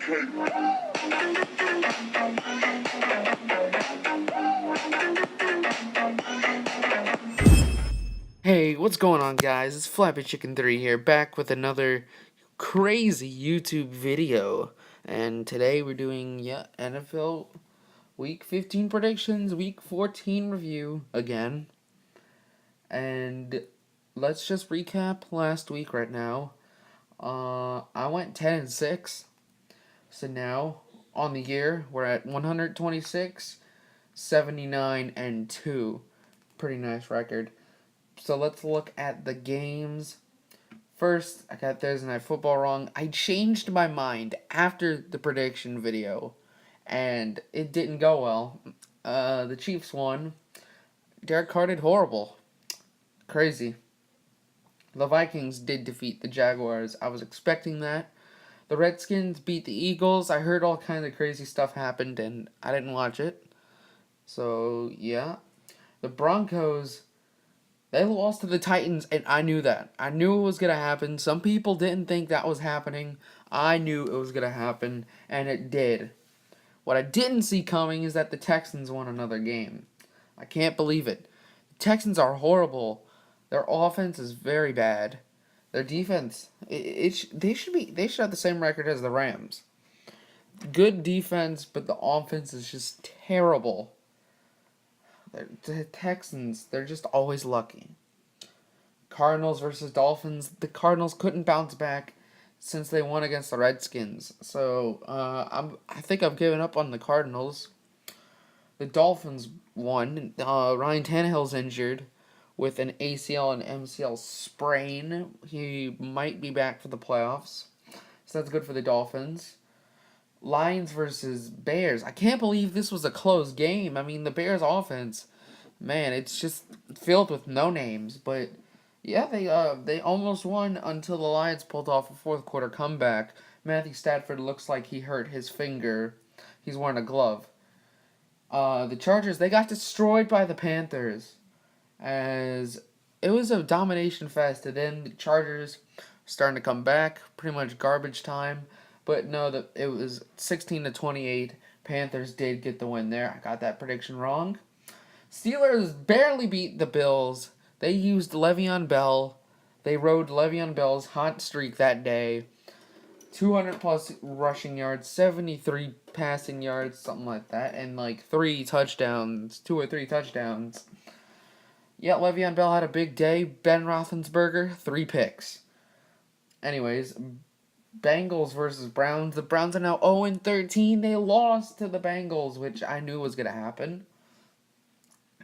Hey, what's going on, guys? It's Flappy Chicken 3 here, back with another crazy YouTube video. And today we're doing, NFL Week 15 predictions, Week 14 review again. And let's just recap last week right now. I went 10-6. So now, on the year, we're at 126, 79, and 2. Pretty nice record. So let's look at the games. First, I got Thursday Night Football wrong. I changed my mind after the prediction video, and it didn't go well. The Chiefs won. Derek Carr did horrible. Crazy. The Vikings did defeat the Jaguars. I was expecting that. The Redskins beat the Eagles. I heard all kinds of crazy stuff happened, and I didn't watch it. So, yeah. The Broncos, they lost to the Titans, and I knew that. I knew it was going to happen. Some people didn't think that was happening. I knew it was going to happen, and it did. What I didn't see coming is that the Texans won another game. I can't believe it. The Texans are horrible. Their offense is very bad. Their defense, they should have the same record as the Rams. Good defense, but the offense is just terrible. The Texans, they're just always lucky. Cardinals versus Dolphins. The Cardinals couldn't bounce back since they won against the Redskins. So I think I've given up on the Cardinals. The Dolphins won. Ryan Tannehill's injured with an ACL and MCL sprain. He might be back for the playoffs. So that's good for the Dolphins. Lions versus Bears. I can't believe this was a close game. I mean, the Bears offense, man, it's just filled with no names. But yeah, they almost won until the Lions pulled off a fourth quarter comeback. Matthew Stafford looks like he hurt his finger. He's wearing a glove. The Chargers, they got destroyed by the Panthers, as it was a domination fest. And then the Chargers starting to come back, pretty much garbage time. But no, it was 16-28. Panthers did get the win there. I got that prediction wrong. Steelers barely beat the Bills. They used Le'Veon Bell. They rode Le'Veon Bell's hot streak that day. 200 plus rushing yards, 73 passing yards, something like that, and like 3 touchdowns, 2 or 3 touchdowns. Yeah, Le'Veon Bell had a big day. Ben Roethlisberger, 3 picks. Anyways, Bengals versus Browns. The Browns are now 0-13. They lost to the Bengals, which I knew was going to happen.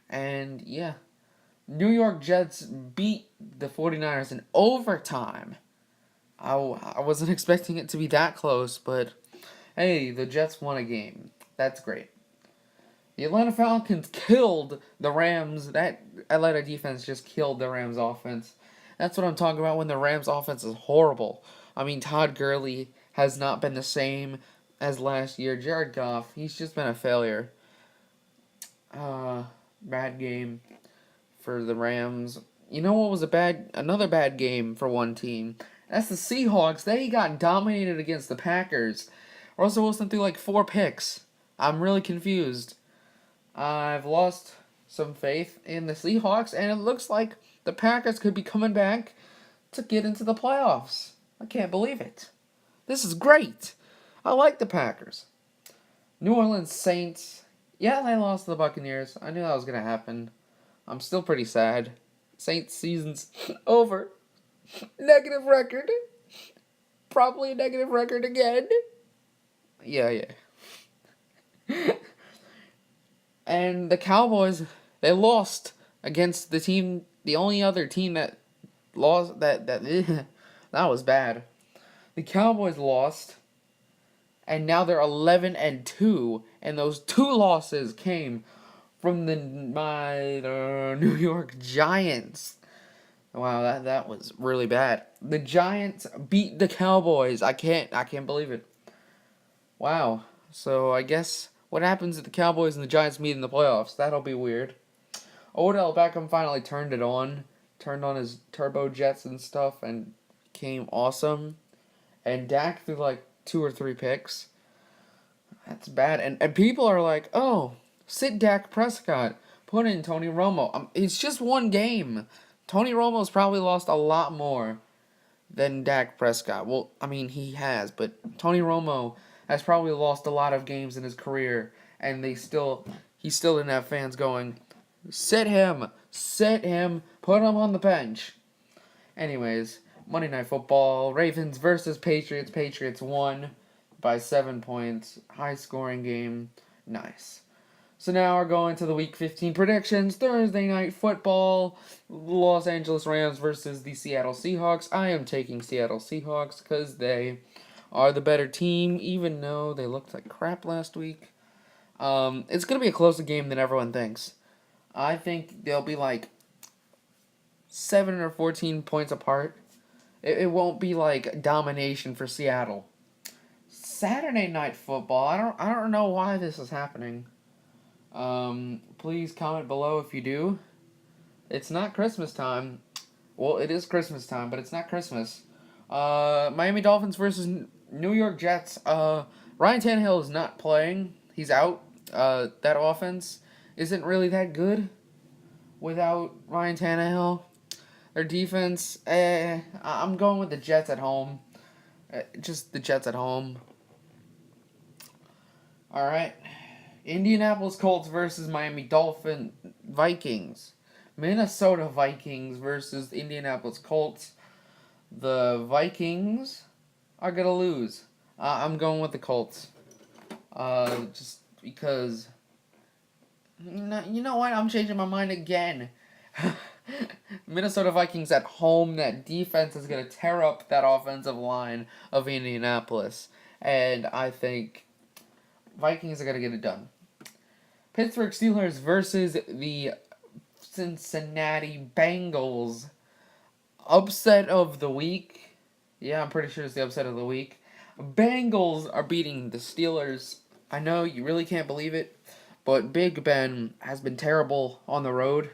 And yeah, New York Jets beat the 49ers in overtime. I wasn't expecting it to be that close, but hey, the Jets won a game. That's great. The Atlanta Falcons killed the Rams. That Atlanta defense just killed the Rams offense. That's what I'm talking about when the Rams offense is horrible. I mean, Todd Gurley has not been the same as last year. Jared Goff, he's just been a failure. Bad game for the Rams. You know what was another bad game for one team? That's the Seahawks. They got dominated against the Packers. Russell Wilson threw like 4 picks. I'm really confused. I've lost some faith in the Seahawks, and it looks like the Packers could be coming back to get into the playoffs. I can't believe it. This is great. I like the Packers. New Orleans Saints. Yeah, they lost to the Buccaneers. I knew that was going to happen. I'm still pretty sad. Saints season's over. Negative record. Probably a negative record again. Yeah. And the Cowboys, they lost against the only other team that lost, that was bad. The Cowboys lost, and now they're 11-2, and those 2 losses came from the New York Giants. Wow, that was really bad. The Giants beat the Cowboys. I can't believe it. Wow. So I guess what happens if the Cowboys and the Giants meet in the playoffs? That'll be weird. Odell Beckham finally turned on his turbo jets and stuff, and became awesome. And Dak threw like 2 or 3 picks. That's bad. And people are like, oh, sit Dak Prescott. Put in Tony Romo. It's just one game. Tony Romo's probably lost a lot more than Dak Prescott. Well, I mean, he has, but Tony Romo has probably lost a lot of games in his career, and he still didn't have fans going, sit him, put him on the bench. Anyways, Monday Night Football, Ravens versus Patriots. Patriots won by 7 points. High scoring game. Nice. So now we're going to the Week 15 predictions. Thursday Night Football, Los Angeles Rams versus the Seattle Seahawks. I am taking Seattle Seahawks because they are the better team, even though they looked like crap last week. It's going to be a closer game than everyone thinks. I think they'll be like 7 or 14 points apart. It won't be like domination for Seattle. Saturday Night Football. I don't know why this is happening. Please comment below if you do. It's not Christmas time. Well, it is Christmas time, but it's not Christmas. Miami Dolphins versus New York Jets. Ryan Tannehill is not playing. He's out. That offense isn't really that good without Ryan Tannehill. Their defense, I'm going with the Jets at home. Just the Jets at home. All right. Indianapolis Colts versus Miami Vikings. Minnesota Vikings versus Indianapolis Colts. The Vikings are going to lose. I'm going with the Colts. Just because... You know what? I'm changing my mind again. Minnesota Vikings at home. That defense is going to tear up that offensive line of Indianapolis. And I think Vikings are going to get it done. Pittsburgh Steelers versus the Cincinnati Bengals. Upset of the week. Yeah, I'm pretty sure it's the upset of the week. Bengals are beating the Steelers. I know you really can't believe it, but Big Ben has been terrible on the road.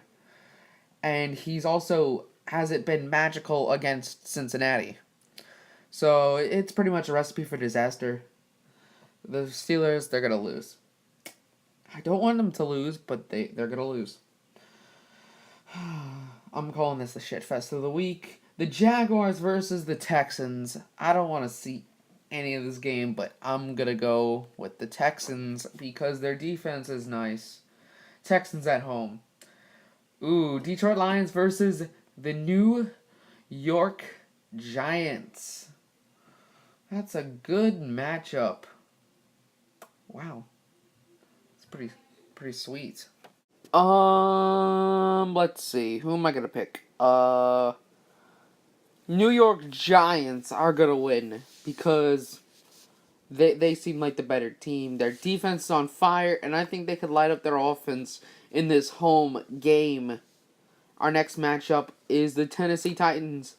And he's also hasn't been magical against Cincinnati. So it's pretty much a recipe for disaster. The Steelers, they're going to lose. I don't want them to lose, but they're going to lose. I'm calling this the shitfest of the week. The Jaguars versus the Texans. I don't want to see any of this game, but I'm going to go with the Texans because their defense is nice. Texans at home. Ooh, Detroit Lions versus the New York Giants. That's a good matchup. Wow. It's pretty sweet. Let's see. Who am I gonna pick? New York Giants are gonna win because they seem like the better team. Their defense is on fire, and I think they could light up their offense in this home game. Our next matchup is the Tennessee Titans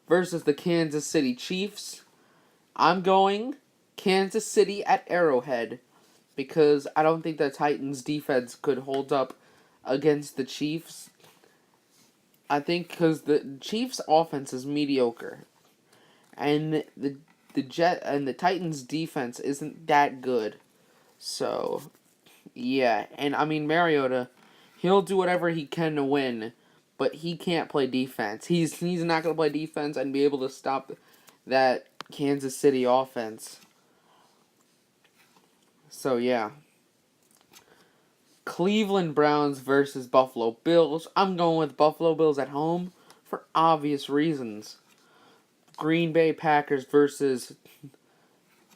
versus the Kansas City Chiefs. I'm going Kansas City at Arrowhead because I don't think the Titans defense could hold up against the Chiefs. I think because the Chiefs offense is mediocre and the Titans defense isn't that good. So, yeah, and I mean Mariota, he'll do whatever he can to win, but he can't play defense. He's not going to play defense and be able to stop that Kansas City offense. So, yeah. Cleveland Browns versus Buffalo Bills. I'm going with Buffalo Bills at home for obvious reasons. Green Bay Packers versus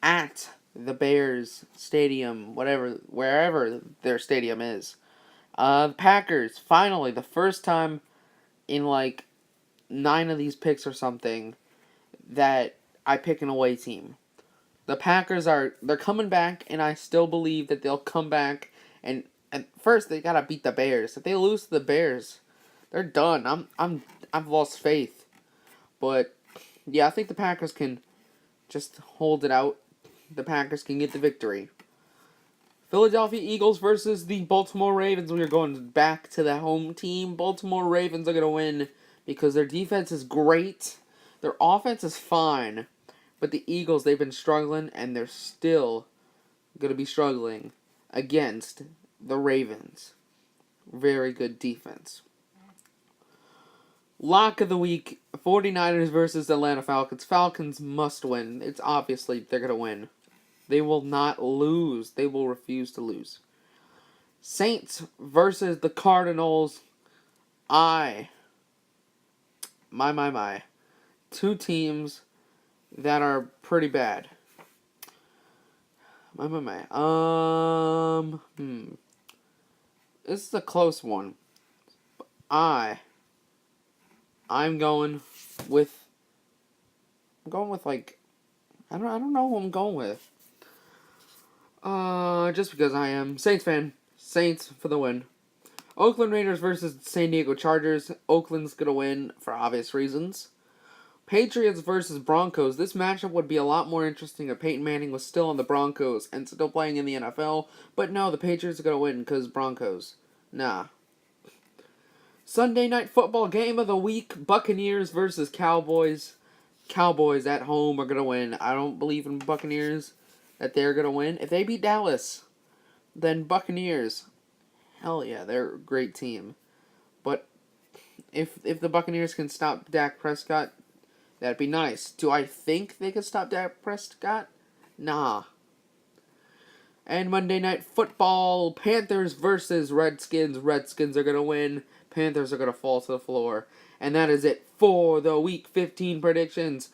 at the Bears Stadium, wherever their stadium is. The Packers, finally, the first time in like 9 of these picks or something that I pick an away team. The Packers they're coming back, and I still believe that they'll come back. And first they gotta beat the Bears. If they lose to the Bears, they're done. I've lost faith. But yeah, I think the Packers can just hold it out. The Packers can get the victory. Philadelphia Eagles versus the Baltimore Ravens. We are going back to the home team. Baltimore Ravens are going to win because their defense is great. Their offense is fine. But the Eagles, they've been struggling, and they're still going to be struggling against the Ravens. Very good defense. Lock of the week, 49ers versus Atlanta Falcons. Falcons must win. It's obviously they're going to win. They will not lose. They will refuse to lose. Saints versus the Cardinals. My. Two teams that are pretty bad. This is a close one. I'm going with like I don't know who I'm going with. Just because I am Saints fan. Saints for the win. Oakland Raiders versus San Diego Chargers. Oakland's gonna win for obvious reasons. Patriots versus Broncos. This matchup would be a lot more interesting if Peyton Manning was still on the Broncos and still playing in the NFL. But no, the Patriots are gonna win because Broncos. Nah. Sunday night football game of the week. Buccaneers versus Cowboys. Cowboys at home are gonna win. I don't believe in Buccaneers that they're gonna win. If they beat Dallas, then Buccaneers. Hell yeah, they're a great team. But if the Buccaneers can stop Dak Prescott, that'd be nice. Do I think they can stop Dak Prescott? Nah. And Monday Night Football, Panthers versus Redskins. Redskins are going to win. Panthers are going to fall to the floor. And that is it for the Week 15 predictions.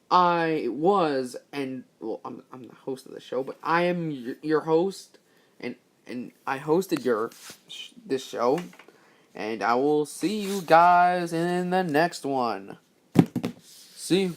I'm the host of the show, but I am your host, and I hosted this show, and I will see you guys in the next one. See you.